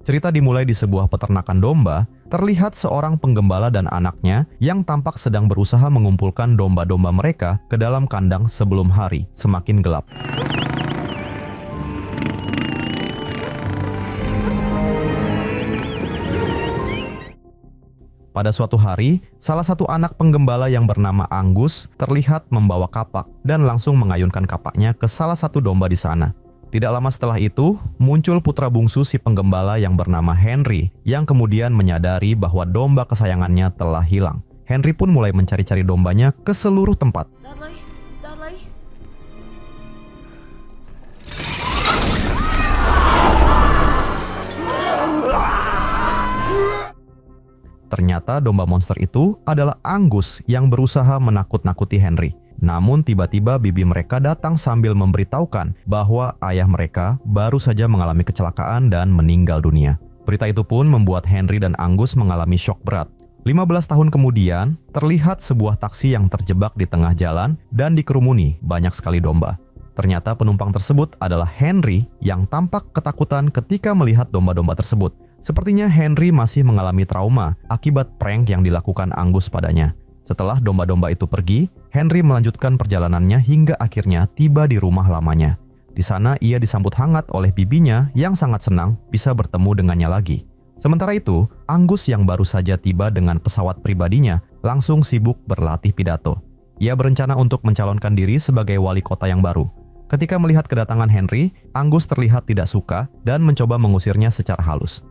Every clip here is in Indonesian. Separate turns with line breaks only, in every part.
Cerita dimulai di sebuah peternakan domba. Terlihat seorang penggembala dan anaknya yang tampak sedang berusaha mengumpulkan domba-domba mereka ke dalam kandang sebelum hari semakin gelap. Pada suatu hari, salah satu anak penggembala yang bernama Angus terlihat membawa kapak dan langsung mengayunkan kapaknya ke salah satu domba di sana. Tidak lama setelah itu, muncul putra bungsu si penggembala yang bernama Henry, yang kemudian menyadari bahwa domba kesayangannya telah hilang. Henry pun mulai mencari-cari dombanya ke seluruh tempat.
Dudley, Dudley.
Ternyata domba monster itu adalah Angus yang berusaha menakut-nakuti Henry. Namun tiba-tiba bibi mereka datang sambil memberitahukan bahwa ayah mereka baru saja mengalami kecelakaan dan meninggal dunia. Berita itu pun membuat Henry dan Angus mengalami syok berat. 15 tahun kemudian, terlihat sebuah taksi yang terjebak di tengah jalan dan dikerumuni banyak sekali domba. Ternyata penumpang tersebut adalah Henry yang tampak ketakutan ketika melihat domba-domba tersebut. Sepertinya Henry masih mengalami trauma akibat prank yang dilakukan Angus padanya. Setelah domba-domba itu pergi, Henry melanjutkan perjalanannya hingga akhirnya tiba di rumah lamanya. Di sana ia disambut hangat oleh bibinya yang sangat senang bisa bertemu dengannya lagi. Sementara itu, Angus yang baru saja tiba dengan pesawat pribadinya langsung sibuk berlatih pidato. Ia berencana untuk mencalonkan diri sebagai wali kota yang baru. Ketika melihat kedatangan Henry, Angus terlihat tidak suka dan mencoba mengusirnya secara halus.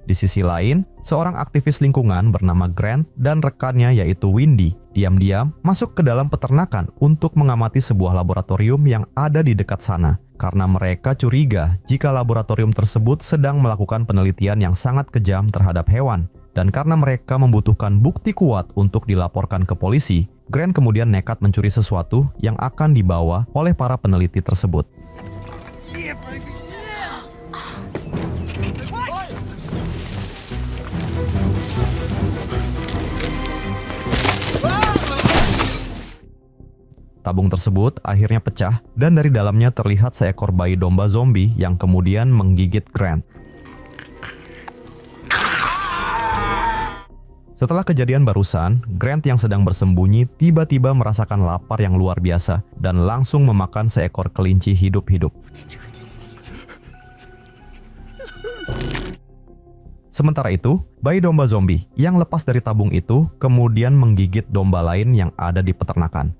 Di sisi lain, seorang aktivis lingkungan bernama Grant dan rekannya yaitu Windy diam-diam masuk ke dalam peternakan untuk mengamati sebuah laboratorium yang ada di dekat sana. Karena mereka curiga jika laboratorium tersebut sedang melakukan penelitian yang sangat kejam terhadap hewan. Dan karena mereka membutuhkan bukti kuat untuk dilaporkan ke polisi, Grant kemudian nekat mencuri sesuatu yang akan dibawa oleh para peneliti tersebut. Tabung tersebut akhirnya pecah dan dari dalamnya terlihat seekor bayi domba zombie yang kemudian menggigit Grant. Setelah kejadian barusan, Grant yang sedang bersembunyi tiba-tiba merasakan lapar yang luar biasa dan langsung memakan seekor kelinci hidup-hidup. Sementara itu, bayi domba zombie yang lepas dari tabung itu kemudian menggigit domba lain yang ada di peternakan.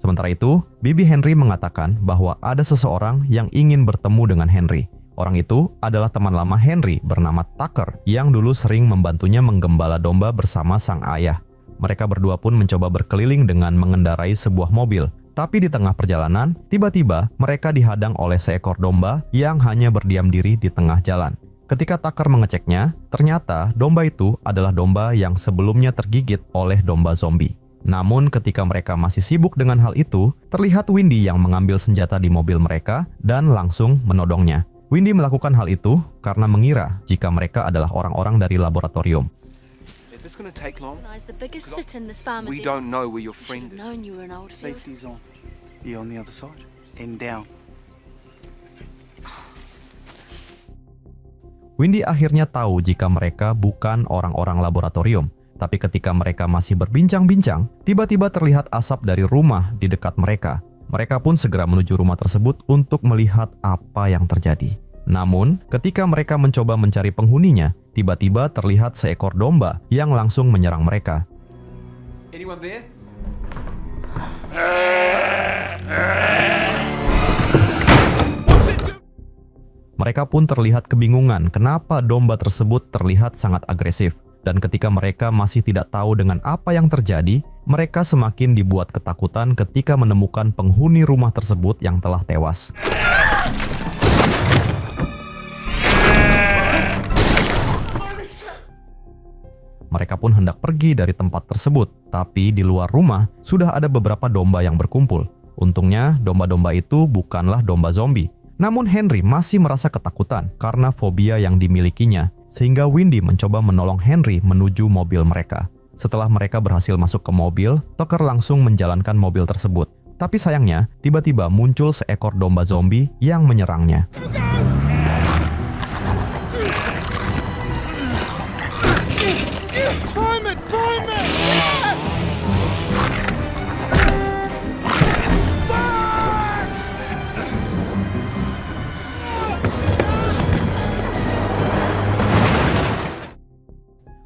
Sementara itu, bibi Henry mengatakan bahwa ada seseorang yang ingin bertemu dengan Henry. Orang itu adalah teman lama Henry bernama Tucker yang dulu sering membantunya menggembala domba bersama sang ayah. Mereka berdua pun mencoba berkeliling dengan mengendarai sebuah mobil. Tapi di tengah perjalanan, tiba-tiba mereka dihadang oleh seekor domba yang hanya berdiam diri di tengah jalan. Ketika Tucker mengeceknya, ternyata domba itu adalah domba yang sebelumnya tergigit oleh domba zombie. Namun ketika mereka masih sibuk dengan hal itu, terlihat Windy yang mengambil senjata di mobil mereka dan langsung menodongnya. Windy melakukan hal itu karena mengira jika mereka adalah orang-orang dari laboratorium. Windy akhirnya tahu jika mereka bukan orang-orang laboratorium. Tapi ketika mereka masih berbincang-bincang, tiba-tiba terlihat asap dari rumah di dekat mereka. Mereka pun segera menuju rumah tersebut untuk melihat apa yang terjadi. Namun, ketika mereka mencoba mencari penghuninya, tiba-tiba terlihat seekor domba yang langsung menyerang mereka. Mereka pun terlihat kebingungan kenapa domba tersebut terlihat sangat agresif. Dan ketika mereka masih tidak tahu dengan apa yang terjadi, mereka semakin dibuat ketakutan ketika menemukan penghuni rumah tersebut yang telah tewas. Mereka pun hendak pergi dari tempat tersebut, tapi di luar rumah sudah ada beberapa domba yang berkumpul. Untungnya, domba-domba itu bukanlah domba zombie. Namun Henry masih merasa ketakutan karena fobia yang dimilikinya, sehingga Windy mencoba menolong Henry menuju mobil mereka. Setelah mereka berhasil masuk ke mobil, Tucker langsung menjalankan mobil tersebut. Tapi sayangnya, tiba-tiba muncul seekor domba zombie yang menyerangnya.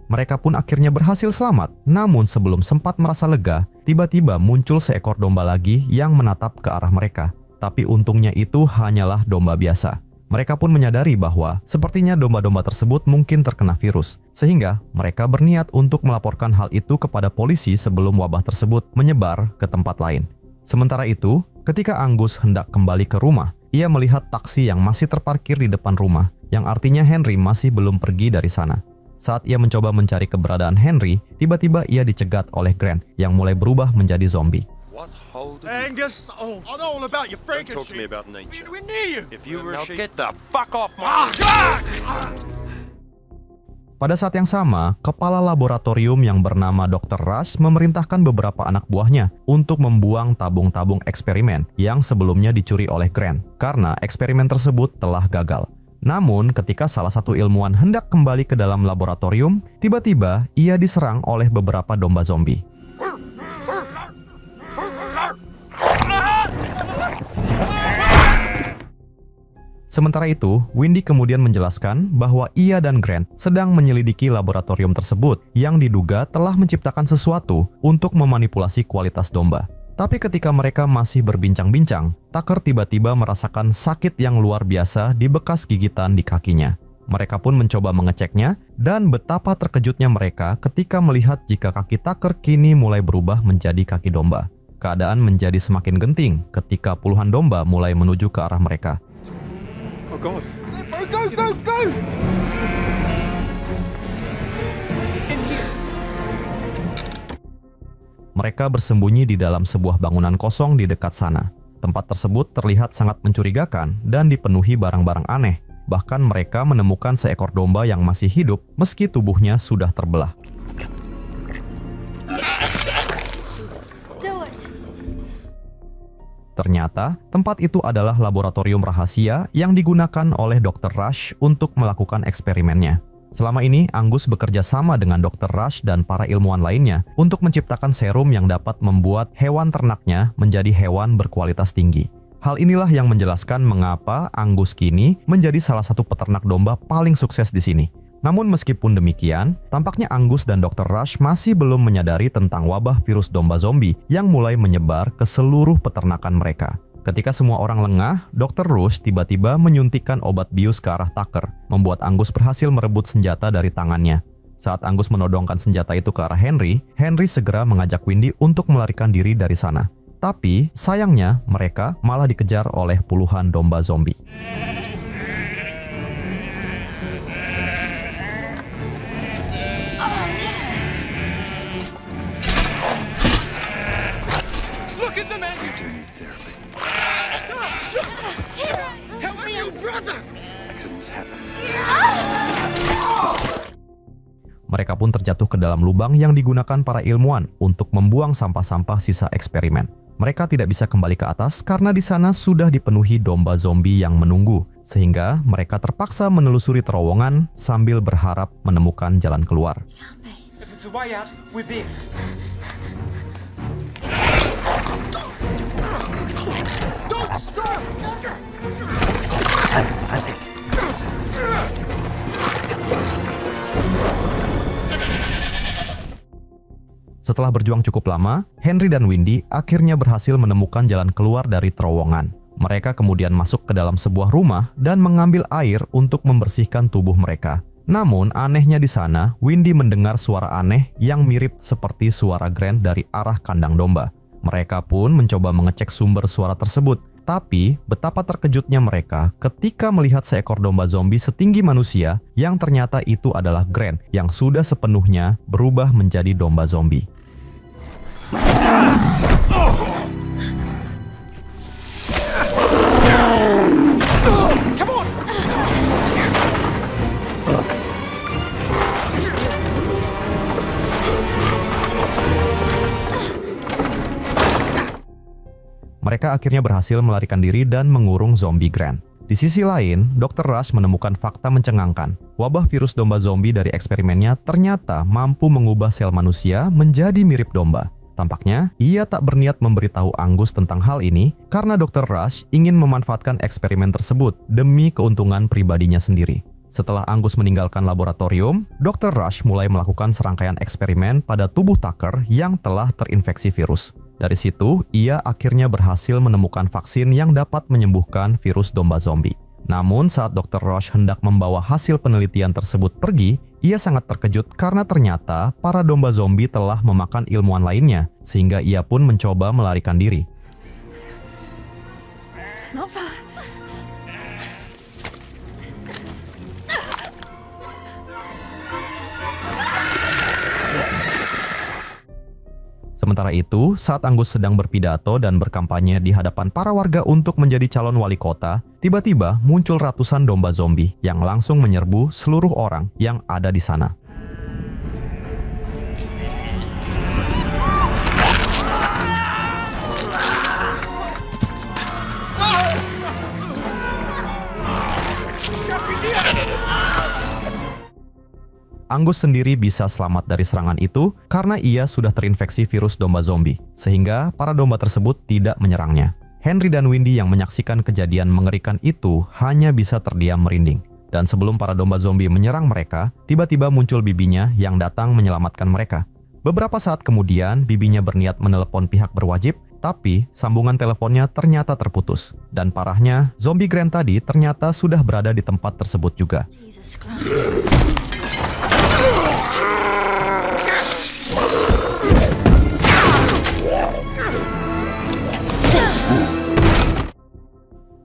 Mereka pun akhirnya berhasil selamat. Namun sebelum sempat merasa lega, tiba-tiba muncul seekor domba lagi yang menatap ke arah mereka. Tapi untungnya itu hanyalah domba biasa. Mereka pun menyadari bahwa sepertinya domba-domba tersebut mungkin terkena virus. Sehingga mereka berniat untuk melaporkan hal itu kepada polisi sebelum wabah tersebut menyebar ke tempat lain. Sementara itu, ketika Angus hendak kembali ke rumah, ia melihat taksi yang masih terparkir di depan rumah, yang artinya Henry masih belum pergi dari sana. Saat ia mencoba mencari keberadaan Henry, tiba-tiba ia dicegat oleh Grant yang mulai berubah menjadi zombie.
What hold
Angus, I know all about your
Don't
Frankenstein.
talk to me about nature.
We're near you.
If you were
Now
a sheep,
get the fuck off my...
Pada saat yang sama, kepala laboratorium yang bernama Dr. Rush memerintahkan beberapa anak buahnya untuk membuang tabung-tabung eksperimen yang sebelumnya dicuri oleh Grant, karena eksperimen tersebut telah gagal. Namun, ketika salah satu ilmuwan hendak kembali ke dalam laboratorium, tiba-tiba ia diserang oleh beberapa domba zombie. Sementara itu, Windy kemudian menjelaskan bahwa ia dan Grant sedang menyelidiki laboratorium tersebut yang diduga telah menciptakan sesuatu untuk memanipulasi kualitas domba. Tapi ketika mereka masih berbincang-bincang, Tucker tiba-tiba merasakan sakit yang luar biasa di bekas gigitan di kakinya. Mereka pun mencoba mengeceknya, dan betapa terkejutnya mereka ketika melihat jika kaki Tucker kini mulai berubah menjadi kaki domba. Keadaan menjadi semakin genting ketika puluhan domba mulai menuju ke arah mereka.
oh god,
Go!
Mereka bersembunyi di dalam sebuah bangunan kosong di dekat sana. Tempat tersebut terlihat sangat mencurigakan dan dipenuhi barang-barang aneh. Bahkan mereka menemukan seekor domba yang masih hidup meski tubuhnya sudah terbelah.
Do it.
Ternyata, tempat itu adalah laboratorium rahasia yang digunakan oleh Dr. Rush untuk melakukan eksperimennya. Selama ini, Angus bekerja sama dengan Dr. Rush dan para ilmuwan lainnya untuk menciptakan serum yang dapat membuat hewan ternaknya menjadi hewan berkualitas tinggi. Hal inilah yang menjelaskan mengapa Angus kini menjadi salah satu peternak domba paling sukses di sini. Namun meskipun demikian, tampaknya Angus dan Dr. Rush masih belum menyadari tentang wabah virus domba zombie yang mulai menyebar ke seluruh peternakan mereka. Ketika semua orang lengah, Dr. Rush tiba-tiba menyuntikkan obat bius ke arah Tucker, membuat Angus berhasil merebut senjata dari tangannya. Saat Angus menodongkan senjata itu ke arah Henry, Henry segera mengajak Windy untuk melarikan diri dari sana. Tapi, sayangnya mereka malah dikejar oleh puluhan domba zombie.
Look at the man.
you do need therapy.
Help me, you brother.
Accidents happen.
Mereka pun terjatuh ke dalam lubang yang digunakan para ilmuwan untuk membuang sampah-sampah sisa eksperimen. Mereka tidak bisa kembali ke atas karena di sana sudah dipenuhi domba zombie yang menunggu, sehingga mereka terpaksa menelusuri terowongan sambil berharap menemukan jalan keluar.
If it's a way out, we're there. Don't stop!
Setelah berjuang cukup lama, Henry dan Windy akhirnya berhasil menemukan jalan keluar dari terowongan. Mereka kemudian masuk ke dalam sebuah rumah dan mengambil air untuk membersihkan tubuh mereka. Namun anehnya di sana, Windy mendengar suara aneh yang mirip seperti suara Grant dari arah kandang domba. Mereka pun mencoba mengecek sumber suara tersebut. Tapi betapa terkejutnya mereka ketika melihat seekor domba zombie setinggi manusia yang ternyata itu adalah Grant yang sudah sepenuhnya berubah menjadi domba zombie.
Come on!
mereka akhirnya berhasil melarikan diri dan mengurung zombie Grant. Di sisi lain, Dr. Rush menemukan fakta mencengangkan. Wabah virus domba zombie dari eksperimennya ternyata mampu mengubah sel manusia menjadi mirip domba. Tampaknya, ia tak berniat memberitahu Angus tentang hal ini karena Dr. Rush ingin memanfaatkan eksperimen tersebut demi keuntungan pribadinya sendiri. Setelah Angus meninggalkan laboratorium, Dr. Rush mulai melakukan serangkaian eksperimen pada tubuh Tucker yang telah terinfeksi virus. Dari situ, ia akhirnya berhasil menemukan vaksin yang dapat menyembuhkan virus domba zombie. Namun saat Dr. Rush hendak membawa hasil penelitian tersebut pergi, ia sangat terkejut karena ternyata para domba zombie telah memakan ilmuwan lainnya, sehingga ia pun mencoba melarikan diri.
It's not fair.
Sementara itu, saat Angus sedang berpidato dan berkampanye di hadapan para warga untuk menjadi calon wali kota, tiba-tiba muncul ratusan domba zombie yang langsung menyerbu seluruh orang yang ada di sana. Angus sendiri bisa selamat dari serangan itu karena ia sudah terinfeksi virus domba zombie, sehingga para domba tersebut tidak menyerangnya. Henry dan Windy yang menyaksikan kejadian mengerikan itu hanya bisa terdiam merinding. Dan sebelum para domba zombie menyerang mereka, tiba-tiba muncul bibinya yang datang menyelamatkan mereka. Beberapa saat kemudian, bibinya berniat menelepon pihak berwajib, tapi sambungan teleponnya ternyata terputus. Dan parahnya, zombie Grant tadi ternyata sudah berada di tempat tersebut juga.
Jesus Christ.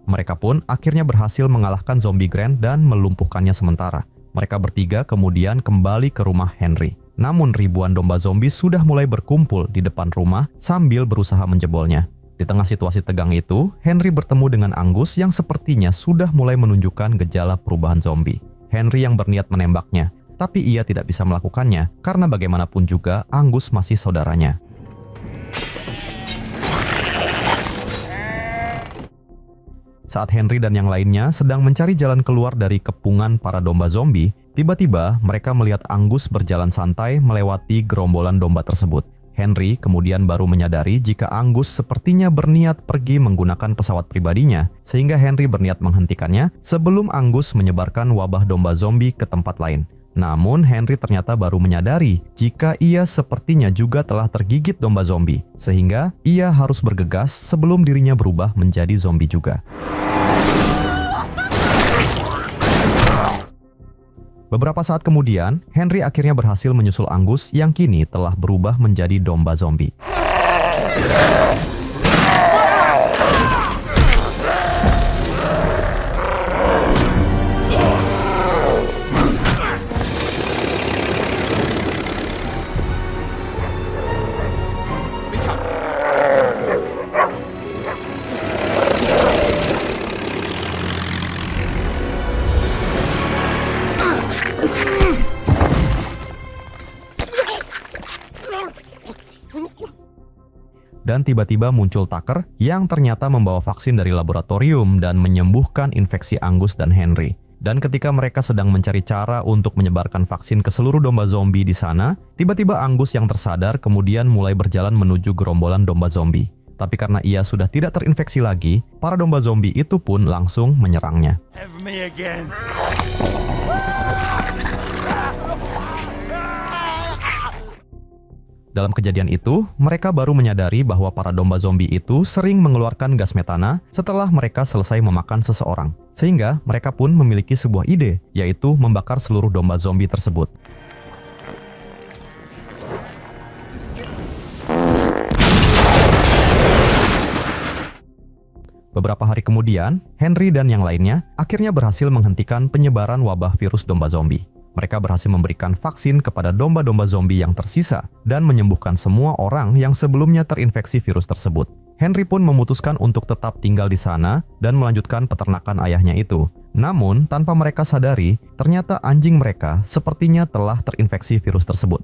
Mereka pun akhirnya berhasil mengalahkan zombie Grant dan melumpuhkannya sementara. Mereka bertiga kemudian kembali ke rumah Henry. Namun ribuan domba zombie sudah mulai berkumpul di depan rumah sambil berusaha menjebolnya. Di tengah situasi tegang itu, Henry bertemu dengan Angus yang sepertinya sudah mulai menunjukkan gejala perubahan zombie. Henry yang berniat menembaknya, tapi ia tidak bisa melakukannya karena bagaimanapun juga Angus masih saudaranya. Saat Henry dan yang lainnya sedang mencari jalan keluar dari kepungan para domba zombie, tiba-tiba mereka melihat Angus berjalan santai melewati gerombolan domba tersebut. Henry kemudian baru menyadari jika Angus sepertinya berniat pergi menggunakan pesawat pribadinya, sehingga Henry berniat menghentikannya sebelum Angus menyebarkan wabah domba zombie ke tempat lain. Namun Henry ternyata baru menyadari jika ia sepertinya juga telah tergigit domba zombie, sehingga ia harus bergegas sebelum dirinya berubah menjadi zombie juga. Beberapa saat kemudian, Henry akhirnya berhasil menyusul Angus yang kini telah berubah menjadi domba zombie. Dan tiba-tiba muncul Tucker yang ternyata membawa vaksin dari laboratorium dan menyembuhkan infeksi Angus dan Henry. Dan ketika mereka sedang mencari cara untuk menyebarkan vaksin ke seluruh domba zombie di sana, tiba-tiba Angus yang tersadar kemudian mulai berjalan menuju gerombolan domba zombie. Tapi karena ia sudah tidak terinfeksi lagi, para domba zombie itu pun langsung menyerangnya.
Have me again.
Dalam kejadian itu, mereka baru menyadari bahwa para domba zombie itu sering mengeluarkan gas metana setelah mereka selesai memakan seseorang. Sehingga mereka pun memiliki sebuah ide, yaitu membakar seluruh domba zombie tersebut. Beberapa hari kemudian, Henry dan yang lainnya akhirnya berhasil menghentikan penyebaran wabah virus domba zombie. Mereka berhasil memberikan vaksin kepada domba-domba zombie yang tersisa dan menyembuhkan semua orang yang sebelumnya terinfeksi virus tersebut. Henry pun memutuskan untuk tetap tinggal di sana dan melanjutkan peternakan ayahnya itu. Namun, tanpa mereka sadari, ternyata anjing mereka sepertinya telah terinfeksi virus tersebut.